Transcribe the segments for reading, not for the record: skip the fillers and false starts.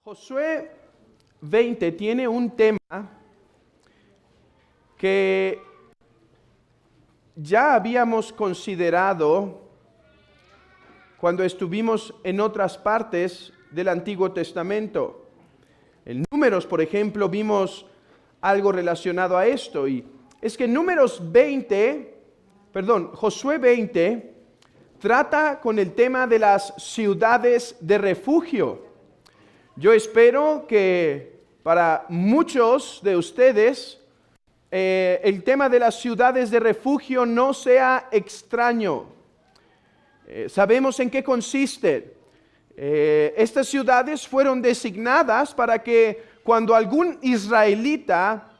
Josué 20 tiene un tema que ya habíamos considerado cuando estuvimos en otras partes del Antiguo Testamento. En Números, por ejemplo, vimos algo relacionado a esto, y es que Josué 20 trata con el tema de las ciudades de refugio. Yo espero que para muchos de ustedes el tema de las ciudades de refugio no sea extraño. Sabemos en qué consiste. Estas ciudades fueron designadas para que cuando algún israelita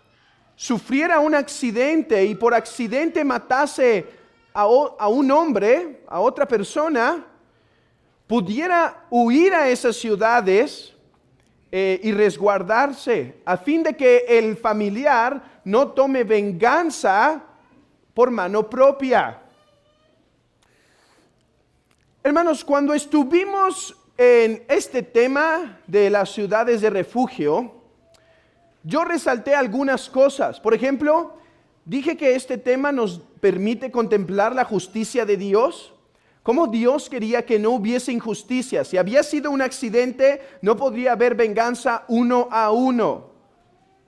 sufriera un accidente y por accidente matase a un hombre, a otra persona, pudiera huir a esas ciudades y resguardarse, a fin de que el familiar no tome venganza por mano propia. Hermanos, cuando estuvimos en este tema de las ciudades de refugio, yo resalté algunas cosas. Por ejemplo, dije que este tema nos permite contemplar la justicia de Dios. Cómo Dios quería que no hubiese injusticia. Si había sido un accidente, no podría haber venganza uno a uno.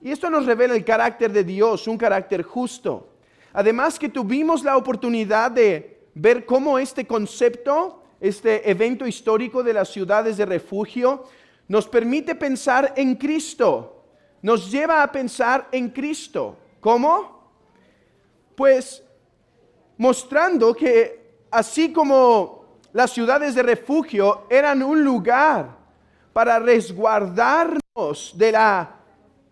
Y esto nos revela el carácter de Dios, un carácter justo. Además que tuvimos la oportunidad de ver cómo este concepto, este evento histórico de las ciudades de refugio, nos permite pensar en Cristo. Nos lleva a pensar en Cristo. ¿Cómo? Pues mostrando que así como las ciudades de refugio eran un lugar para resguardarnos de la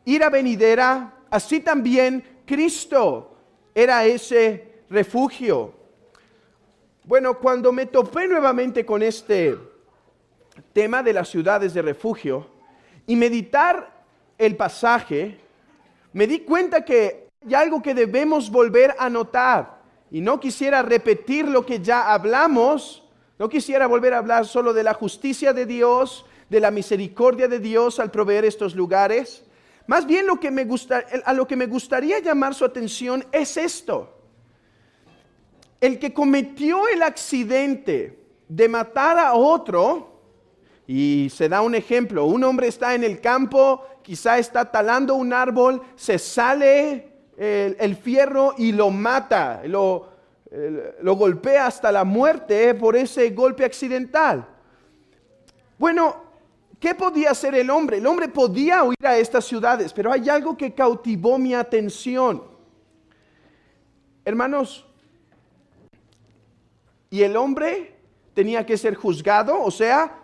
ira venidera, así también Cristo era ese refugio. Bueno, cuando me topé nuevamente con este tema de las ciudades de refugio y meditar el pasaje, me di cuenta que hay algo que debemos volver a notar. Y no quisiera repetir lo que ya hablamos, no quisiera volver a hablar solo de la justicia de Dios, de la misericordia de Dios al proveer estos lugares. Más bien a lo que me gustaría llamar su atención es esto. El que cometió el accidente de matar a otro, y se da un ejemplo, un hombre está en el campo, quizá está talando un árbol, se sale el fierro y lo mata, lo golpea hasta la muerte por ese golpe accidental. Bueno, ¿qué podía hacer el hombre? El hombre podía huir a estas ciudades, pero hay algo que cautivó mi atención. Hermanos, y el hombre tenía que ser juzgado, o sea,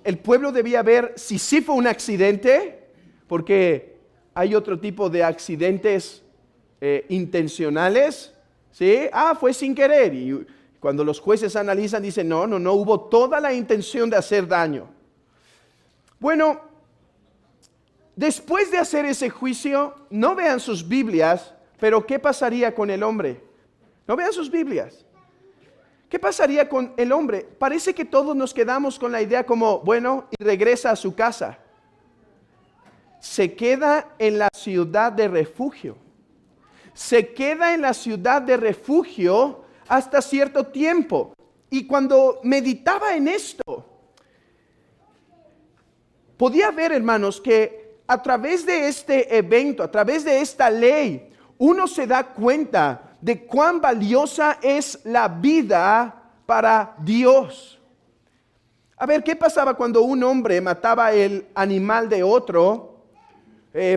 el pueblo debía ver si sí fue un accidente, porque hay otro tipo de accidentes intencionales, ¿sí? Fue sin querer. Y cuando los jueces analizan, dicen, no, hubo toda la intención de hacer daño. Bueno, después de hacer ese juicio, no vean sus Biblias, pero ¿qué pasaría con el hombre? No vean sus Biblias. ¿Qué pasaría con el hombre? Parece que todos nos quedamos con la idea como, bueno, y regresa a su casa. Se queda en la ciudad de refugio. Se queda en la ciudad de refugio hasta cierto tiempo. Y cuando meditaba en esto, podía ver, hermanos, que a través de este evento, a través de esta ley, uno se da cuenta de cuán valiosa es la vida para Dios. A ver, ¿qué pasaba cuando un hombre mataba el animal de otro?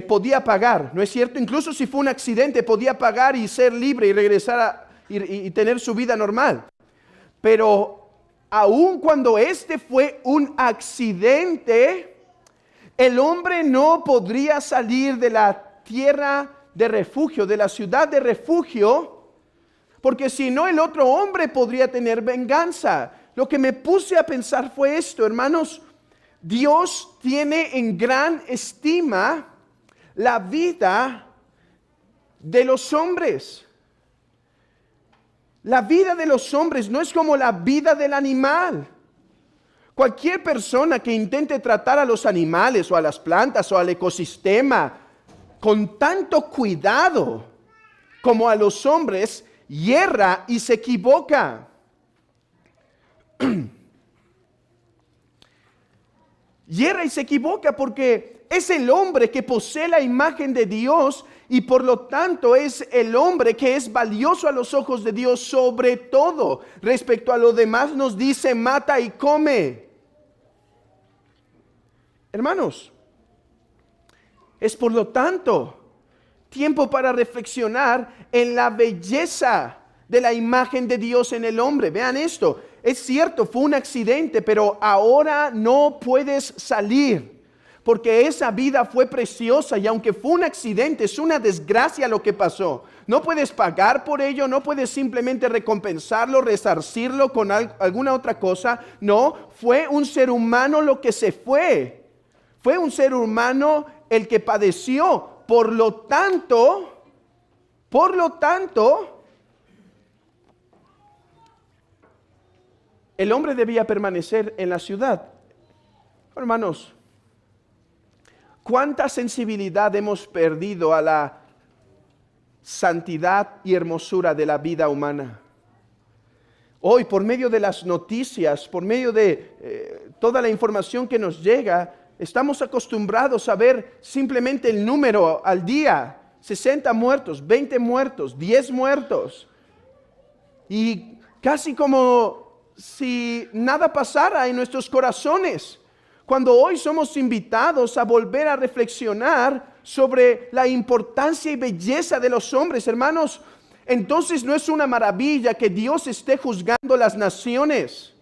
Podía pagar, ¿no es cierto? Incluso si fue un accidente, podía pagar y ser libre y regresar y tener su vida normal. Pero aun cuando este fue un accidente, el hombre no podría salir de la tierra de refugio, de la ciudad de refugio, porque si no, el otro hombre podría tener venganza. Lo que me puse a pensar fue esto, hermanos. Dios tiene en gran estima la vida de los hombres. La vida de los hombres no es como la vida del animal. Cualquier persona que intente tratar a los animales o a las plantas o al ecosistema con tanto cuidado como a los hombres, yerra y se equivoca. Yerra y se equivoca porque es el hombre que posee la imagen de Dios y por lo tanto es el hombre que es valioso a los ojos de Dios sobre todo. Respecto a lo demás nos dice mata y come. Hermanos, es por lo tanto tiempo para reflexionar en la belleza de la imagen de Dios en el hombre. Vean esto, es cierto, fue un accidente, pero ahora no puedes salir, porque esa vida fue preciosa y aunque fue un accidente, es una desgracia lo que pasó. No puedes pagar por ello, no puedes simplemente recompensarlo, resarcirlo con alguna otra cosa. No, fue un ser humano lo que se fue. Fue un ser humano el que padeció. Por lo tanto, el hombre debía permanecer en la ciudad. Hermanos, ¿cuánta sensibilidad hemos perdido a la santidad y hermosura de la vida humana? Hoy, por medio de las noticias, por medio de toda la información que nos llega, estamos acostumbrados a ver simplemente el número al día. 60 muertos, 20 muertos, 10 muertos. Y casi como si nada pasara en nuestros corazones. Cuando hoy somos invitados a volver a reflexionar sobre la importancia y belleza de los hombres, hermanos, entonces no es una maravilla que Dios esté juzgando las naciones.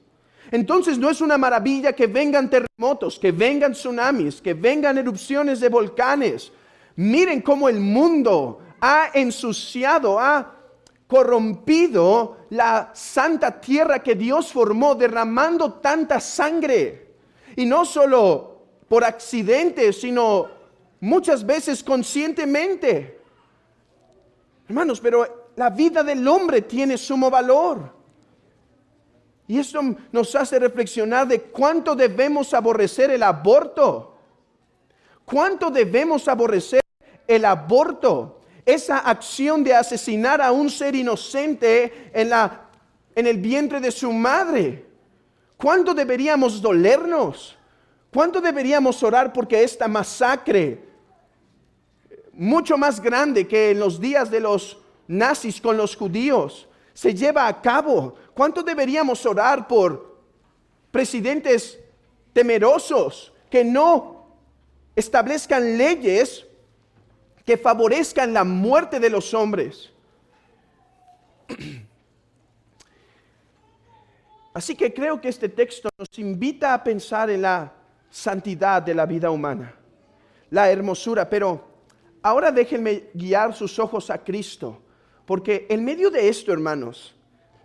Entonces no es una maravilla que vengan terremotos, que vengan tsunamis, que vengan erupciones de volcanes. Miren cómo el mundo ha ensuciado, ha corrompido la santa tierra que Dios formó, derramando tanta sangre. Y no solo por accidente, sino muchas veces conscientemente. Hermanos, pero la vida del hombre tiene sumo valor. Y esto nos hace reflexionar de cuánto debemos aborrecer el aborto. Cuánto debemos aborrecer el aborto. Esa acción de asesinar a un ser inocente en el vientre de su madre. ¿Cuánto deberíamos dolernos? ¿Cuánto deberíamos orar porque esta masacre, mucho más grande que en los días de los nazis con los judíos, se lleva a cabo? ¿Cuánto deberíamos orar por presidentes temerosos que no establezcan leyes que favorezcan la muerte de los hombres? Así que creo que este texto nos invita a pensar en la santidad de la vida humana, la hermosura, pero ahora déjenme guiar sus ojos a Cristo, porque en medio de esto, hermanos,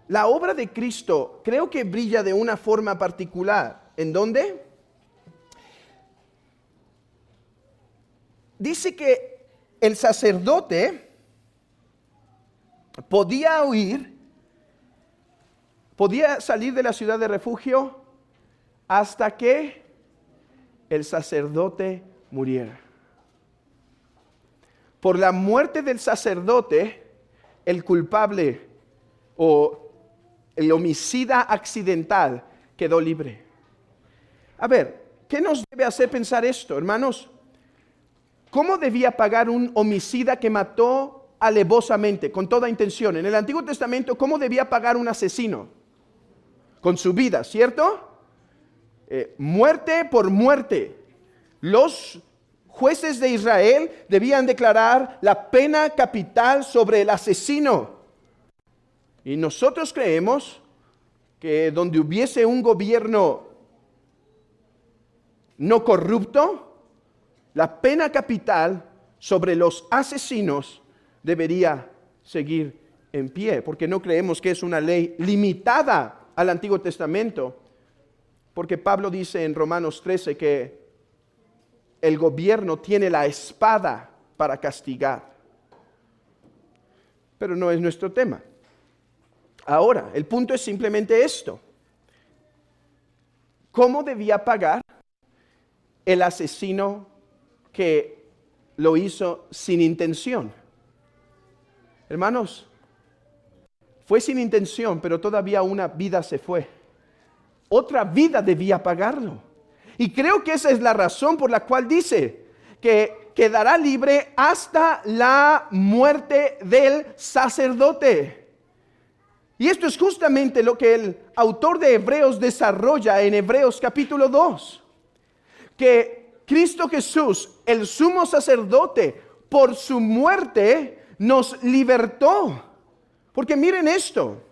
la obra de Cristo creo que brilla de una forma particular. ¿En dónde? Dice que el sacerdote podía huir, podía salir de la ciudad de refugio hasta que el sacerdote muriera. Por la muerte del sacerdote, el culpable o el homicida accidental quedó libre. A ver, ¿qué nos debe hacer pensar esto, hermanos? ¿Cómo debía pagar un homicida que mató alevosamente, con toda intención? En el Antiguo Testamento, ¿cómo debía pagar un asesino? Con su vida, ¿cierto? Muerte por muerte. Los jueces de Israel debían declarar la pena capital sobre el asesino. Y nosotros creemos que donde hubiese un gobierno no corrupto, la pena capital sobre los asesinos debería seguir en pie, porque no creemos que es una ley limitada al Antiguo Testamento, porque Pablo dice en Romanos 13 que el gobierno tiene la espada para castigar. Pero no es nuestro tema. Ahora, el punto es simplemente esto. ¿cómo debía pagar el asesino que lo hizo sin intención? Hermanos, fue sin intención, pero todavía una vida se fue. Otra vida debía pagarlo. Y creo que esa es la razón por la cual dice que quedará libre hasta la muerte del sacerdote. Y esto es justamente lo que el autor de Hebreos desarrolla en Hebreos capítulo 2. Que Cristo Jesús, el sumo sacerdote, por su muerte nos libertó. Porque miren esto,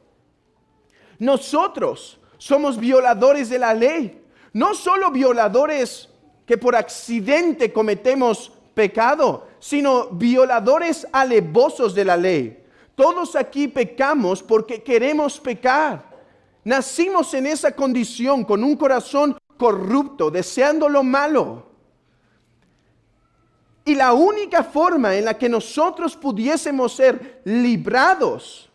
nosotros somos violadores de la ley, no solo violadores que por accidente cometemos pecado, sino violadores alevosos de la ley. Todos aquí pecamos porque queremos pecar. Nacimos en esa condición con un corazón corrupto, deseando lo malo. Y la única forma en la que nosotros pudiésemos ser librados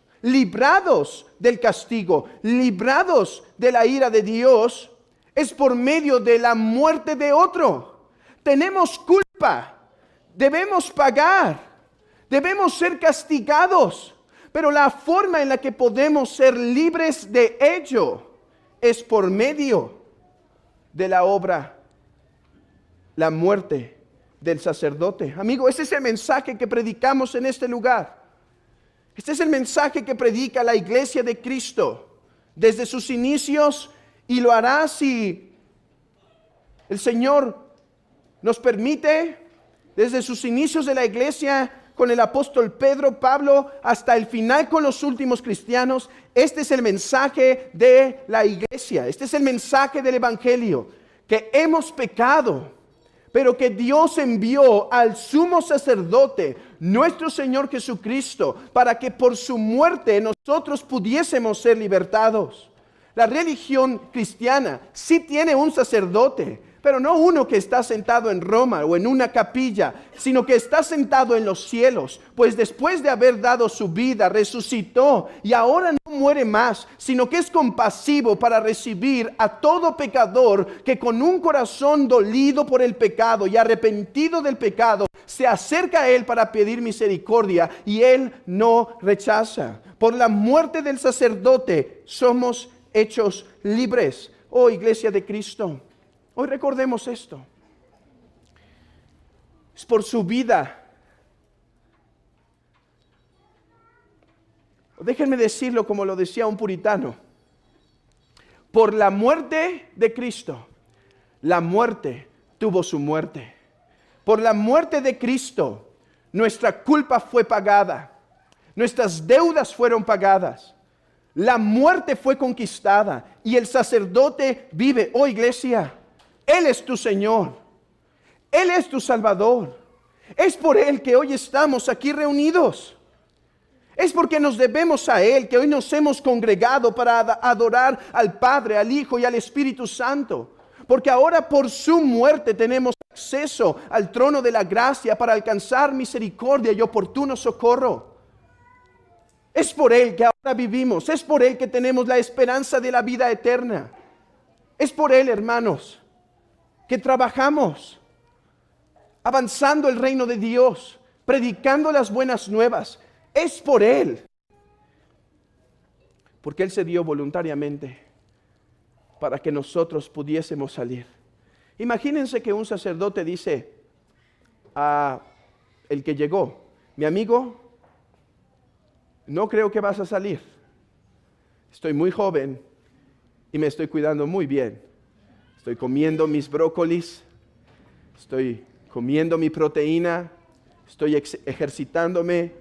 del castigo, librados de la ira de Dios, es por medio de la muerte de otro. Tenemos culpa, debemos pagar, debemos ser castigados, pero la forma en la que podemos ser libres de ello es por medio de la obra, la muerte del sacerdote. Amigo, ese es el mensaje que predicamos en este lugar. Este es el mensaje que predica la iglesia de Cristo desde sus inicios, y lo hará si el Señor nos permite, desde sus inicios de la iglesia con el apóstol Pedro, Pablo, hasta el final con los últimos cristianos. Este es el mensaje de la iglesia, este es el mensaje del evangelio, que hemos pecado, pero que Dios envió al sumo sacerdote, nuestro Señor Jesucristo, para que por su muerte nosotros pudiésemos ser libertados. La religión cristiana sí tiene un sacerdote, pero no uno que está sentado en Roma o en una capilla, sino que está sentado en los cielos, pues después de haber dado su vida, resucitó y ahora no muere más, sino que es compasivo para recibir a todo pecador que con un corazón dolido por el pecado y arrepentido del pecado, se acerca a Él para pedir misericordia, y Él no rechaza. Por la muerte del sacerdote somos hechos libres. Oh, iglesia de Cristo, hoy recordemos esto. Es por su vida. Déjenme decirlo como lo decía un puritano. Por la muerte de Cristo, la muerte tuvo su muerte. Por la muerte de Cristo, nuestra culpa fue pagada. Nuestras deudas fueron pagadas. La muerte fue conquistada y el sacerdote vive. Oh, iglesia, Él es tu Señor. Él es tu Salvador. Es por Él que hoy estamos aquí reunidos. Es porque nos debemos a Él que hoy nos hemos congregado para adorar al Padre, al Hijo y al Espíritu Santo. Porque ahora por su muerte tenemos acceso al trono de la gracia para alcanzar misericordia y oportuno socorro. Es por Él que ahora vivimos. Es por Él que tenemos la esperanza de la vida eterna. Es por Él, hermanos, que trabajamos avanzando el reino de Dios, predicando las buenas nuevas. Es por Él. Porque Él se dio voluntariamente para que nosotros pudiésemos salir. Imagínense que un sacerdote dice a el que llegó: mi amigo, no creo que vas a salir. Estoy muy joven y me estoy cuidando muy bien. Estoy comiendo mis brócolis, estoy comiendo mi proteína, estoy ejercitándome.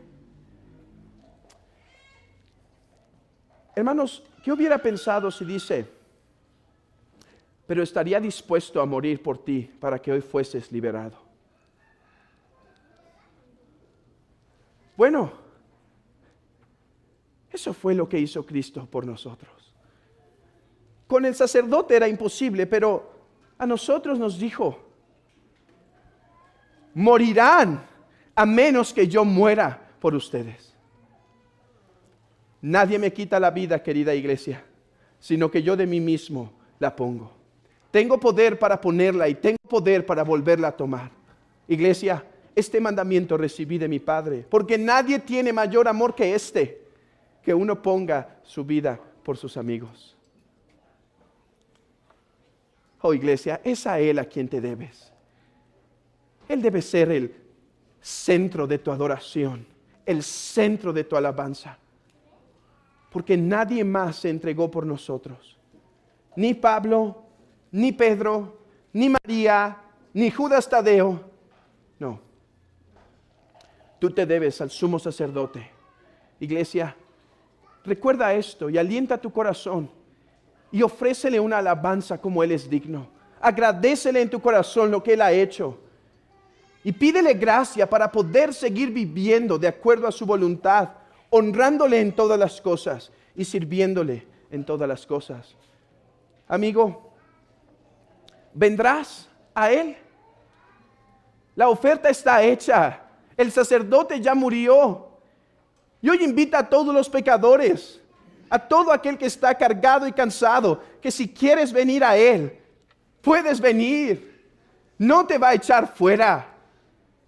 Hermanos, ¿qué hubiera pensado si dice: pero estaría dispuesto a morir por ti para que hoy fueses liberado? Bueno, eso fue lo que hizo Cristo por nosotros. Con el sacerdote era imposible, pero a nosotros nos dijo: morirán a menos que yo muera por ustedes. Nadie me quita la vida, querida iglesia, sino que yo de mí mismo la pongo. tengo poder para ponerla y tengo poder para volverla a tomar. Iglesia, este mandamiento recibí de mi Padre, porque nadie tiene mayor amor que este, que uno ponga su vida por sus amigos. Oh, iglesia, es a Él a quien te debes. Él debe ser el centro de tu adoración, el centro de tu alabanza, porque nadie más se entregó por nosotros. Ni Pablo, ni Pedro, ni María, ni Judas Tadeo. No. Tú te debes al sumo sacerdote. Iglesia, recuerda esto y alienta tu corazón y ofrécele una alabanza como Él es digno. Agradécele en tu corazón lo que Él ha hecho y pídele gracia para poder seguir viviendo de acuerdo a su voluntad, honrándole en todas las cosas y sirviéndole en todas las cosas. Amigo, ¿vendrás a Él? La oferta está hecha. El sacerdote ya murió. Y hoy invita a todos los pecadores, a todo aquel que está cargado y cansado, que si quieres venir a Él, puedes venir. No te va a echar fuera.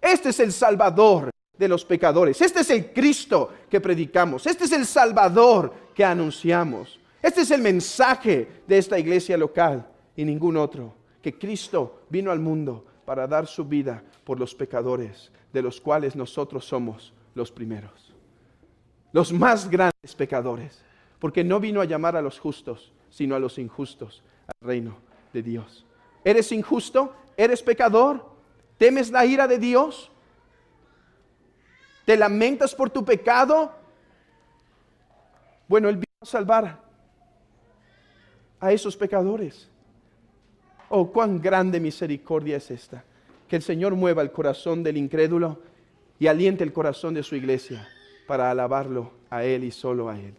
Este es el Salvador de los pecadores. Este es el Cristo que predicamos. Este es el Salvador que anunciamos. Este es el mensaje de esta iglesia local y ningún otro. Que Cristo vino al mundo para dar su vida por los pecadores, de los cuales nosotros somos los primeros. Los más grandes pecadores. Porque no vino a llamar a los justos, sino a los injustos al reino de Dios. ¿Eres injusto? ¿Eres pecador? ¿Temes la ira de Dios? ¿Te lamentas por tu pecado? Bueno, Él vino a salvar a esos pecadores. Oh, cuán grande misericordia es esta. Que el Señor mueva el corazón del incrédulo y aliente el corazón de su iglesia para alabarlo a Él y solo a Él.